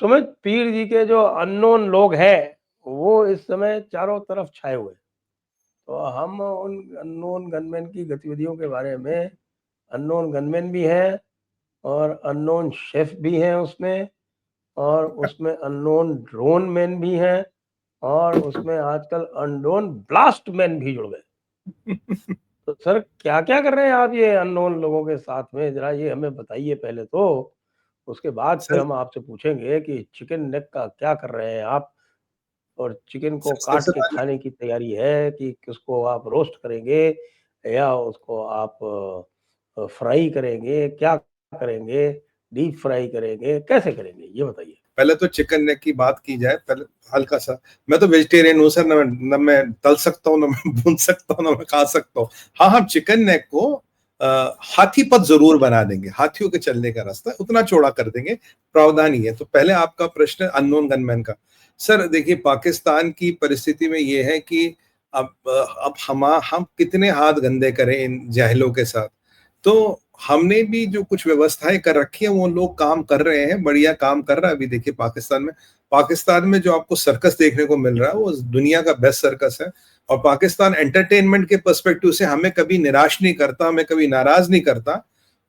सुमित, पीर जी के जो अननोन लोग हैं, वो इस समय चारों तरफ छाए हुए हैं। तो हम उन अननोन गनमैन की गतिविधियों के बारे में, अननोन गनमैन भी हैं और अननोन शेफ भी हैं उसमें, और उसमें अननोन ड्रोन मैन भी हैं, और उसमें आजकल अननोन ब्लास्ट मैन भी जुड़ गए। तो सर, क्या-क्या कर रहे हैं आप ये अननोन लोगों के साथ में? ज़रा ये हमें बताइए पहले तो, उसके बाद फिर सर हम आपसे पूछेंगे कि चिकन नेक का क्या कर रहे हैं आप? और चिकन को सर काट सबसे के पहले खाने की तैयारी है कि उसको आप रोस्ट करेंगे या उसको आप फ्राई करेंगे? क्या करेंगे? डीप फ्राई करेंगे? कैसे करेंगे? ये बताइए। पहले तो चिकन नेक की बात की जाए, पहले हल्का सा, मैं तो वेजिटेरियन हूँ सर, न मैं तल सकता हूँ, न मैं भून सकता हूँ, न मैं खा सकता हूँ। हाँ, हम चिकन नेक को हाथी पद जरूर बना देंगे, हाथियों के चलने का रास्ता उतना चौड़ा कर देंगे, प्रावधान ही है। तो पहले आपका प्रश्न अननोन गनमैन का। सर देखिए, पाकिस्तान की परिस्थिति में ये है कि अब हम कितने हाथ गंदे करें इन जाहिलों के साथ। तो हमने भी जो कुछ व्यवस्थाएं कर रखी है, वो लोग काम कर रहे हैं, बढ़िया काम कर रहा है। अभी देखिए पाकिस्तान में जो आपको सर्कस देखने को मिल रहा है, वो दुनिया का बेस्ट सर्कस है। और पाकिस्तान एंटरटेनमेंट के पर्सपेक्टिव से हमें कभी निराश नहीं करता, हमें कभी नाराज नहीं करता।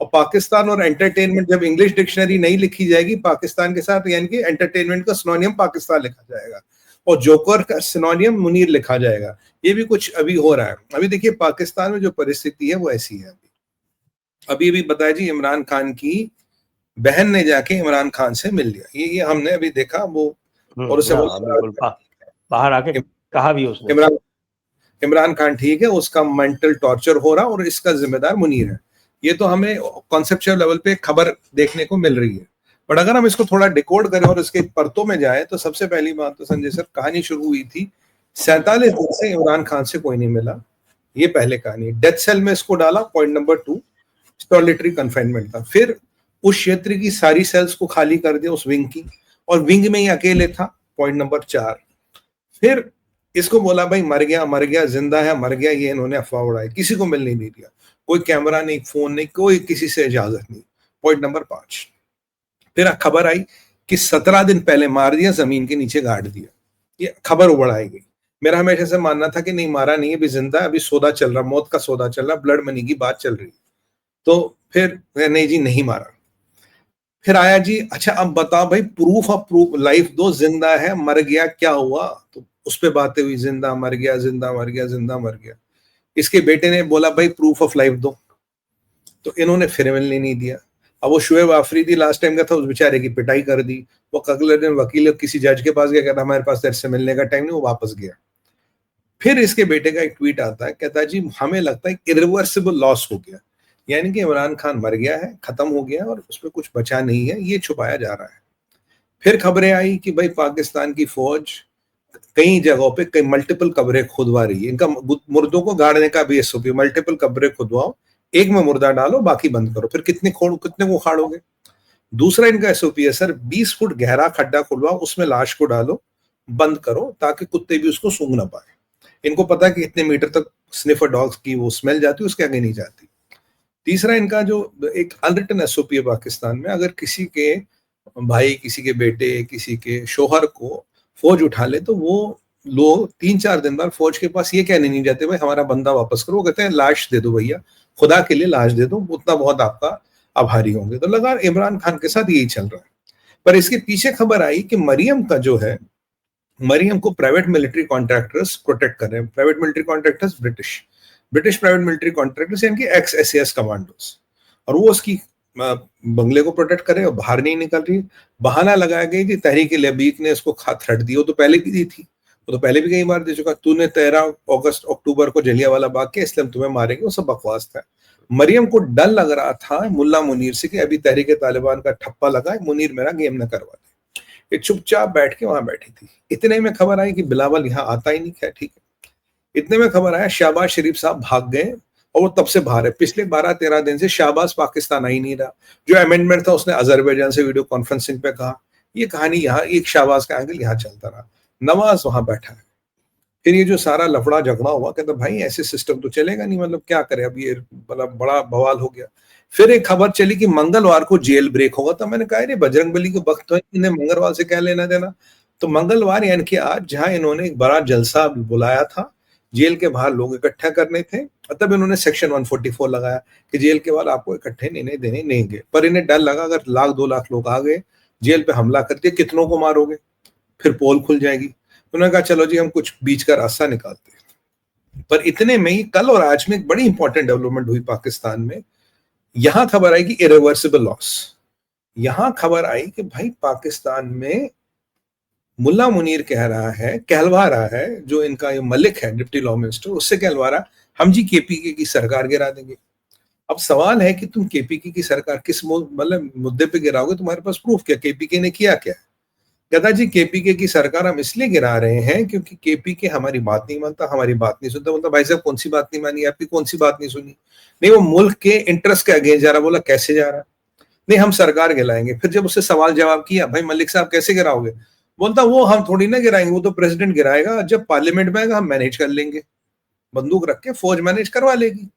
और पाकिस्तान और एंटरटेनमेंट, जब इंग्लिश डिक्शनरी नहीं लिखी जाएगी पाकिस्तान के साथ, यानी कि एंटरटेनमेंट का सिनोनियम पाकिस्तान लिखा जाएगा और जोकर का सिनोनियम मुनीर लिखा जाएगा। ये भी कुछ अभी हो रहा है। अभी देखिए पाकिस्तान में जो परिस्थिति है वो ऐसी है। अभी अभी बताया जी, इमरान खान की बहन ने जाके इमरान खान से मिल लिया, ये हमने अभी देखा वो। और उसे हाँ, बिल्कुल। बाहर आके कहा भी उसने। इमरान इमरान खान ठीक है, उसका मेंटल टॉर्चर हो रहा और इसका जिम्मेदार मुनीर है। ये तो हमें कॉन्सेप्चुअल लेवल पे खबर देखने को मिल रही है। बट अगर हम इसको थोड़ा डिकोड करें और इसके परतों में जाए, तो सबसे पहली बात तो संजय सर, कहानी शुरू हुई थी 47 दिन से इमरान खान से कोई नहीं मिला। ये पहले कहानी, डेथ सेल में इसको डाला, पॉइंट नंबर 2, सॉलिटरी कन्फाइनमेंट था। फिर उस क्षेत्र की सारी सेल्स को खाली कर दिया, उस विंग की, और विंग में ही अकेले था, पॉइंट नंबर 4। फिर इसको बोला भाई मर गया, जिंदा है, मर गया, ये इन्होंने अफवाह उड़ाई, किसी को मिलने नहीं दिया, कोई कैमरा नहीं, फोन नहीं, कोई किसी से इजाजत नहीं, पॉइंट नंबर 5। फिर खबर आई कि 17 दिन पहले मार दिया, जमीन के नीचे गाड़ दिया, ये खबर उड़ाई गई। मेरा हमेशा से मानना था कि नहीं, मारा नहीं है, अभी जिंदा है, अभी सौदा चल रहा, मौत का सौदा चल रहा, ब्लड मनी की बात चल रही। तो फिर नहीं जी, नहीं मारा। फिर आया जी, अच्छा अब बताओ भाई, प्रूफ ऑफ प्रूफ, लाइफ दो, जिंदा है, मर गया, क्या हुआ? तो उस पे बातें हुई, जिंदा मर गया, जिंदा मर गया, जिंदा मर गया। इसके बेटे ने बोला भाई प्रूफ ऑफ लाइफ दो, तो इन्होंने फिर मिलने नहीं दिया। अब वो शुएब आफरीदी लास्ट टाइम का था, उस बेचारे की पिटाई कर दी। वो अगले दिन वकील किसी जज के पास गया, कहता हमारे पास तेरे से मिलने का टाइम नहीं, वो वापस गया। फिर इसके बेटे का एक ट्वीट आता है, कहता है जी हमें लगता है इरिवर्सिबल लॉस हो गया, यानी कि इमरान खान मर गया है, खत्म हो गया और उसमें कुछ बचा नहीं है, ये छुपाया जा रहा है। फिर खबरें आई कि भाई पाकिस्तान की फौज कई जगहों पे कई मल्टीपल कब्रें खुदवा रही है। इनका मुर्दों को गाड़ने का भी एसओपी, मल्टीपल कब्रें खुदवाओ, एक में मुर्दा डालो, बाकी बंद करो, फिर कितने को उखाड़ोगे? दूसरा इनका एसओपी है सर, 20 फुट गहरा खड्डा खुदवाओ, उसमें लाश को डालो, बंद करो, ताकि कुत्ते भी उसको सूंघ ना पाए। इनको पता है कि इतने मीटर तक स्निफर डॉग्स की वो स्मेल जाती है, उसके आगे नहीं जाती। तीसरा इनका जो एक अनरिटन एसओपी है पाकिस्तान में, अगर किसी के भाई, किसी के बेटे, किसी के शोहर को फौज उठा ले, तो वो लोग 3-4 दिन बाद फौज के पास ये कहने नहीं जाते भाई हमारा बंदा वापस करो, वो कहते हैं लाश दे दो भैया, खुदा के लिए लाश दे दो, उतना बहुत आपका आभारी होंगे। तो लगा इमरान खान के साथ यही चल रहा है। पर इसके पीछे खबर आई कि मरियम का जो है, मरियम को प्राइवेट मिलिट्री कॉन्ट्रैक्टर्स प्रोटेक्ट कर रहे हैं। Private military contractors British private military contractors, यानी कि एक्स एसएस कमांडोज, और वो उसकी बंगले को प्रोटेक्ट करे और बाहर नहीं निकल रही। बहाना लगाया गया कि तहरीक लेबीक ने इसको थ्रेट दी, वो तो पहले भी दी थी, वो तो पहले भी कई बार दे चुका, तूने 13 अगस्त अक्टूबर को जलियांवाला बाग किया, इसलिए हम तुम्हें मारेंगे, वो सब बकवास था। मरियम को डर लग रहा था मुल्ला मुनीर से कि अभी तहरीक तालिबान का ठप्पा लगा है, मुनीर मेरा गेम न करवा दे। ये चुपचाप बैठ के वहां बैठी थी। इतने में खबर आई कि बिलावल यहाँ आता ही नहीं है, ठीक है। इतने में खबर आया शहबाज शरीफ साहब भाग गए, और वो तब से बाहर है। पिछले 12-13 दिन से शहबाज पाकिस्तान आ ही नहीं रहा। जो अमेंडमेंट था उसने अजरबैजान से वीडियो कॉन्फ्रेंसिंग पे कहा। ये कहानी यहाँ, एक शहबाज का एंगल यहाँ चलता रहा, नवाज वहां बैठा है। फिर ये जो सारा लफड़ा झगड़ा हुआ, कहता भाई ऐसे सिस्टम तो चलेगा नहीं, मतलब क्या करे अब, ये मतलब बड़ा बवाल हो गया। फिर एक खबर चली कि मंगलवार को जेल ब्रेक होगा, तो मैंने कहा अरे बजरंगबली को वक्त तो है, इन्हें मंगलवार से क्या लेना देना। तो मंगलवार यानी कि आज, जहां इन्होंने एक बड़ा जलसा बुलाया था, जेल के बाहर लोग इकट्ठा करने थे, तब इन्होंने सेक्शन 144 लगाया कि जेल के बाहर आपको इकट्ठे नहीं देने देंगे। पर इन्हें डर लगा अगर 1-2 लाख लोग आ गए, जेल पे हमला कर दिया, कितनों को मारोगे, फिर पोल खुल जाएगी। उन्होंने कहा चलो जी हम कुछ बीच का रास्ता निकालते हैं। पर इतने में ही कल और आज में एक बड़ी इंपॉर्टेंट डेवलपमेंट हुई पाकिस्तान में। यहां खबर आई कि इरिवर्सिबल लॉस, यहां खबर आई कि भाई पाकिस्तान में मुल्ला मुनीर कह रहा है, कहलवा रहा है, जो इनका ये मलिक है डिप्टी लॉ मिनिस्टर, उससे कहलवा रहा हम जी केपीके की सरकार गिरा देंगे। अब सवाल है कि तुम केपीके की सरकार किस मतलब मुद्दे पे गिराओगे, तुम्हारे पास प्रूफ क्या, केपीके ने किया क्या? कहता जी केपीके की सरकार हम इसलिए गिरा रहे हैं क्योंकि केपीके हमारी बात नहीं मानता, हमारी बात नहीं सुनता। मतलब भाई साहब कौन सी बात नहीं मानी आपकी, कौन सी बात नहीं सुनी? नहीं वो मुल्क के इंटरेस्ट के अगेंस्ट जा रहा। बोला कैसे जा रहा? नहीं हम सरकार गिराएंगे। फिर जब उससे सवाल जवाब किया भाई मलिक साहब कैसे गिराओगे, बोलता वो हम थोड़ी ना गिराएंगे, वो तो प्रेसिडेंट गिराएगा, जब पार्लियामेंट में आएगा हम मैनेज कर लेंगे, बंदूक रख के फौज मैनेज करवा लेगी।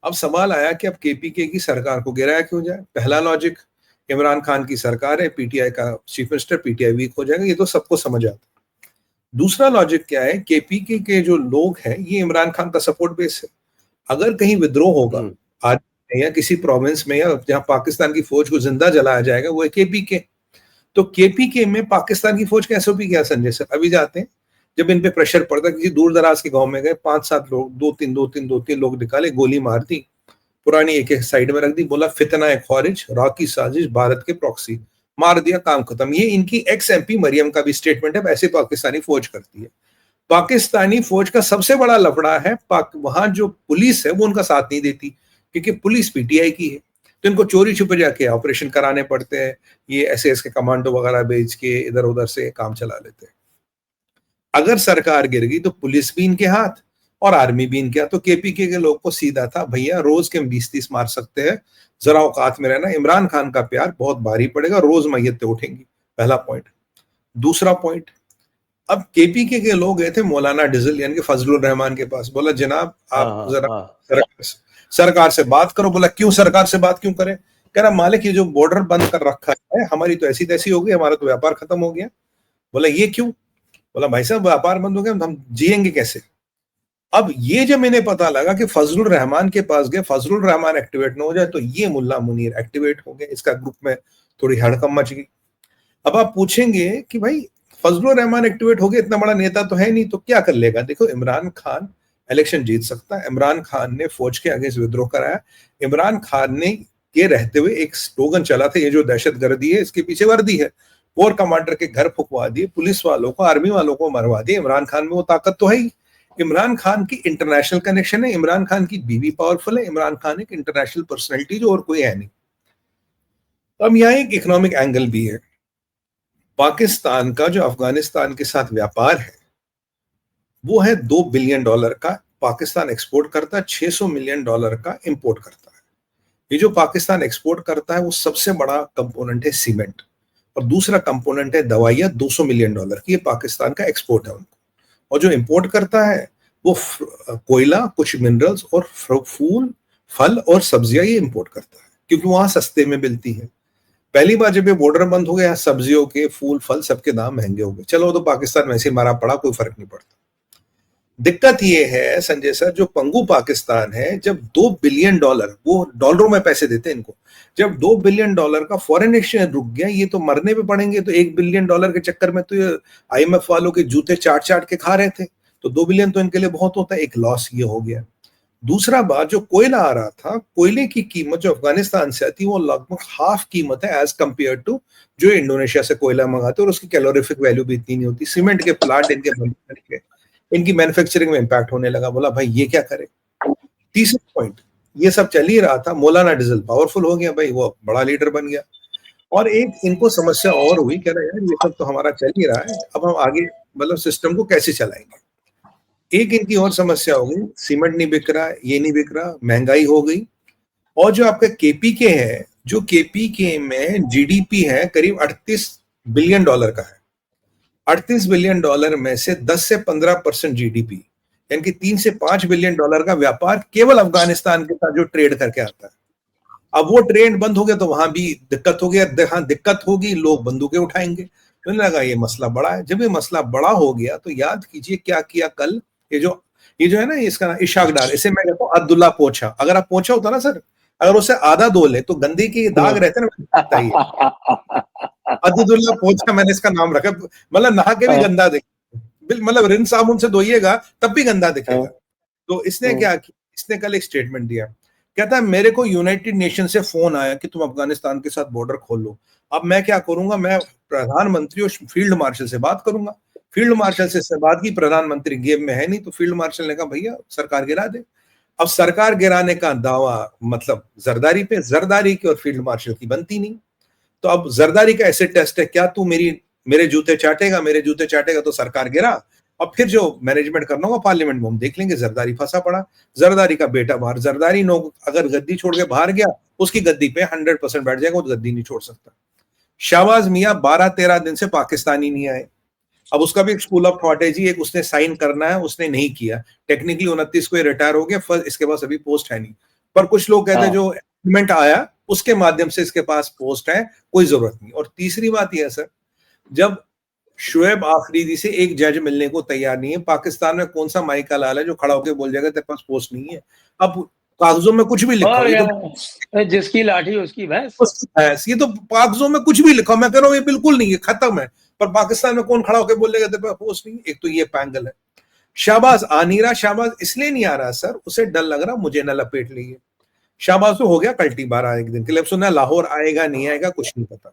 अब सवाल आया कि अब केपीके की सरकार को गिराया क्यों जाए? पहला लॉजिक, इमरान खान की सरकार है, पीटीआई का चीफ मिनिस्टर, पीटीआई वीक हो जाएगा, ये तो सबको समझ आता है। दूसरा लॉजिक क्या है, केपीके के जो लोग हैं ये इमरान खान का सपोर्ट बेस है। अगर कहीं विद्रोह होगा आज या किसी प्रोविंस में, या जहां पाकिस्तान की फौज को जिंदा जलाया जाएगा, वो है केपीके। तो केपीके में पाकिस्तान की फौज का एसओपी क्या संजय सर? अभी जाते हैं जब इन पे प्रेशर पड़ता है, किसी दूर दराज के गांव में गए, 5-7 लोग, 2-3 लोग निकाले, गोली मार दी, पुरानी एक साइड में रख दी, बोला फितना है ख्वारिज, रॉकी साजिश, भारत के प्रॉक्सी, मार दिया, काम खत्म। ये इनकी एक्स एमपी मरियम का भी स्टेटमेंट है, ऐसे पाकिस्तानी फौज करती है। पाकिस्तानी फौज का सबसे बड़ा लफड़ा है, वहां जो पुलिस है वो उनका साथ नहीं देती, क्योंकि पुलिस पीटीआई की है, तो इनको चोरी छुपे जाके ऑपरेशन कराने पड़ते हैं, ये एसएस के कमांडो वगैरह भेज के इधर उधर से काम चला लेते हैं। अगर सरकार गिर गई तो पुलिस भी इनके हाथ और आर्मी भी इनके हाथ। तो केपीके के लोग को सीधा था भैया रोज के हम 20-30 मार सकते हैं, जरा औकात में रहना, इमरान खान का प्यार बहुत भारी पड़ेगा, रोज मैयतें उठेंगी। पहला पॉइंट। दूसरा पॉइंट, अब केपीके के लोग गए थे मौलाना डिजल यानी कि फजलुर रहमान के पास, बोला जनाब आप जरा सरकार से बात करो। बोला क्यों सरकार से बात क्यों करें? कह रहा मालिक ये जो बॉर्डर बंद कर रखा है, हमारी तो ऐसी तैसी हो गई, हमारा तो व्यापार खत्म हो गया। बोला ये क्यों? बोला भाई साहब व्यापार बंद हो गया, हम जिएंगे कैसे? अब ये जब इन्हें पता लगा कि फजलुर रहमान के पास गए, फजलुर रहमान एक्टिवेट न हो जाए तो ये मुल्ला मुनीर एक्टिवेट हो गए, इसका ग्रुप में थोड़ी हड़कम मच गई। अब आप पूछेंगे कि भाई फजलुर रहमान एक्टिवेट हो गया, इतना बड़ा नेता तो है नहीं, तो क्या कर लेगा? देखो इमरान खान इलेक्शन जीत सकता है, इमरान खान ने फौज के अगेंस्ट विद्रोह कराया, इमरान खान ने के रहते हुए एक स्लोगन चला था, ये जो दहशतगर्दी है इसके पीछे वर्दी है, कोर कमांडर के घर फुकवा दिए, पुलिस वालों को, आर्मी वालों को मरवा दिए। इमरान खान में वो ताकत तो है ही, इमरान खान की इंटरनेशनल कनेक्शन है, इमरान खान की बीवी पावरफुल है, इमरान खान एक इंटरनेशनल पर्सनैलिटी जो और कोई है नहीं। अब यहाँ एक इकोनॉमिक एंगल भी है। पाकिस्तान का जो अफगानिस्तान के साथ व्यापार है वो है $2 बिलियन का, पाकिस्तान एक्सपोर्ट करता है, $600 मिलियन का इंपोर्ट करता है। ये जो पाकिस्तान एक्सपोर्ट करता है वो सबसे बड़ा कंपोनेंट है सीमेंट, और दूसरा कंपोनेंट है दवाइयां, $200 मिलियन की, ये पाकिस्तान का एक्सपोर्ट है उनको। और जो इंपोर्ट करता है वो कोयला, कुछ मिनरल्स और फूल, फल और सब्जियां ये इंपोर्ट करता है, क्योंकि वहां सस्ते में मिलती है। पहली बार जब ये बॉर्डर बंद हो गया, सब्जियों के, फूल फल सबके दाम महंगे हो गए। चलो तो पाकिस्तान वैसे मारा पड़ा, कोई फर्क नहीं पड़ता। दिक्कत ये है संजय सर, जो पंगु पाकिस्तान है, जब $2 बिलियन, वो डॉलरों में पैसे देते हैं इनको, जब $2 बिलियन का फॉरेन एक्सचेंज रुक गया, ये तो मरने पे पड़ेंगे। तो $1 बिलियन के चक्कर में तो ये आईएमएफ वालों के जूते चाट चाट के खा रहे थे, तो 2 बिलियन तो इनके लिए बहुत होता है, एक लॉस ये हो गया। दूसरा बात, जो कोयला आ रहा था, कोयले की कीमत जो अफगानिस्तान से आती है वो लगभग हाफ कीमत है एज कंपेयर टू जो इंडोनेशिया से कोयला मंगाते हैं, और उसकी कैलोरीफिक वैल्यू भी इतनी नहीं होती। सीमेंट के प्लांट इनके बंद करके इनकी मैन्युफैक्चरिंग में इंपैक्ट होने लगा। बोला भाई ये क्या करे? तीसरा पॉइंट, ये सब चल ही रहा था, मौलाना डिजल पावरफुल हो गया भाई, वो बड़ा लीडर बन गया। और एक इनको समस्या और हुई, कह रहा यार ये सब तो हमारा चल ही रहा है, अब हम आगे मतलब सिस्टम को कैसे चलाएंगे। एक इनकी और समस्या हो गई, सीमेंट नहीं बिक रहा, ये नहीं बिक रहा, महंगाई हो गई। और जो आपका केपीके है, जो केपीके में जीडीपी है करीब $38 बिलियन का है, $38 बिलियन में से 10 से 15% जीडीपी यानी कि $3 से $5 बिलियन का व्यापार केवल अफगानिस्तान के साथ जो ट्रेड करके आता है। अब वो ट्रेंड बंद हो गया तो वहां भी दिक्कत हो गया, हाँ दिक्कत होगी, लोग बंदूकें उठाएंगे। तो मुझे लगा ये मसला बड़ा है। जब ये मसला बड़ा हो गया तो याद कीजिए क्या किया कल, ये जो है ना, इसका इशाक डार, इसे मैं कहता हूँ अब्दुल्ला पोछा। अगर आप पोछा होता ना सर, अगर उसे आधा धो ले तो गंदे के दाग रहते ना, अब्दुल्ला पोछा मैंने इसका नाम रखा। मतलब नहा के भी गंदा दिखेगा, मतलब रिन साबुन से धोइएगा तब भी गंदा दिखेगा। तो इसने क्या किया, इसने कल एक स्टेटमेंट दिया, कहता है मेरे को यूनाइटेड नेशन से फोन आया कि तुम अफगानिस्तान के साथ बॉर्डर खोल लो। अब मैं क्या करूंगा, मैं प्रधानमंत्री और फील्ड मार्शल से बात करूंगा। फील्ड मार्शल से बात की, प्रधानमंत्री गेम में है नहीं, तो फील्ड मार्शल ने कहा भैया सरकार गिरा दे। अब सरकार गिराने का दावा मतलब जरदारी पे, जरदारी की और फील्ड मार्शल की बनती नहीं। तो अब जरदारी का ऐसे टेस्ट है, क्या तू मेरे जूते चाटेगा, मेरे जूते चाटेगा तो सरकार गिरा, और फिर जो मैनेजमेंट करना होगा पार्लियामेंट में हम देख लेंगे। जरदारी फंसा पड़ा, जरदारी का बेटा बाहर, जरदारी नो अगर गद्दी छोड़ के बाहर गया, उसकी गद्दी पे 100% बैठ जाएगा, वो गद्दी नहीं छोड़ सकता। शाहबाज मियां 12-13 दिन से पाकिस्तानी नहीं आए। अब उसका भी एक स्कूल ऑफ थॉट है जी, एक उसने साइन करना है, उसने नहीं किया। टेक्निकली 29 को रिटायर हो गया, फर्स्ट इसके पास अभी पोस्ट है नहीं। पर कुछ लोग कहते हैं जो एग्रीमेंट आया उसके माध्यम से इसके पास पोस्ट है, कोई जरूरत नहीं। और तीसरी बात यह है सर, जब शुएब आफरीदी से एक जज मिलने को तैयार नहीं है, पाकिस्तान में कौन सा माइका लाल है जो खड़ा होकर बोल जाएगा तेरे पास पोस्ट नहीं है। अब कागजों में कुछ भी लिखा हो, ये तो जिसकी लाठी उसकी भैंस, ये तो कागजों में कुछ भी लिखा, मैं कह रहा हूँ ये बिल्कुल नहीं है, खत्म है। पर पाकिस्तान में कौन खड़ा होकर बोल जाएगा तेरे पास पोस्ट नहीं। एक तो ये पैंगल है। शाहबाज आ नहीं रहा, शाहबाज इसलिए नहीं आ रहा सर, उसे डर लग रहा मुझे न लपेट लीजिए। शाहबाज तो हो गया कल्टी 12 एक दिन के लिए, अब सुना लाहौर आएगा नहीं आएगा कुछ नहीं पता।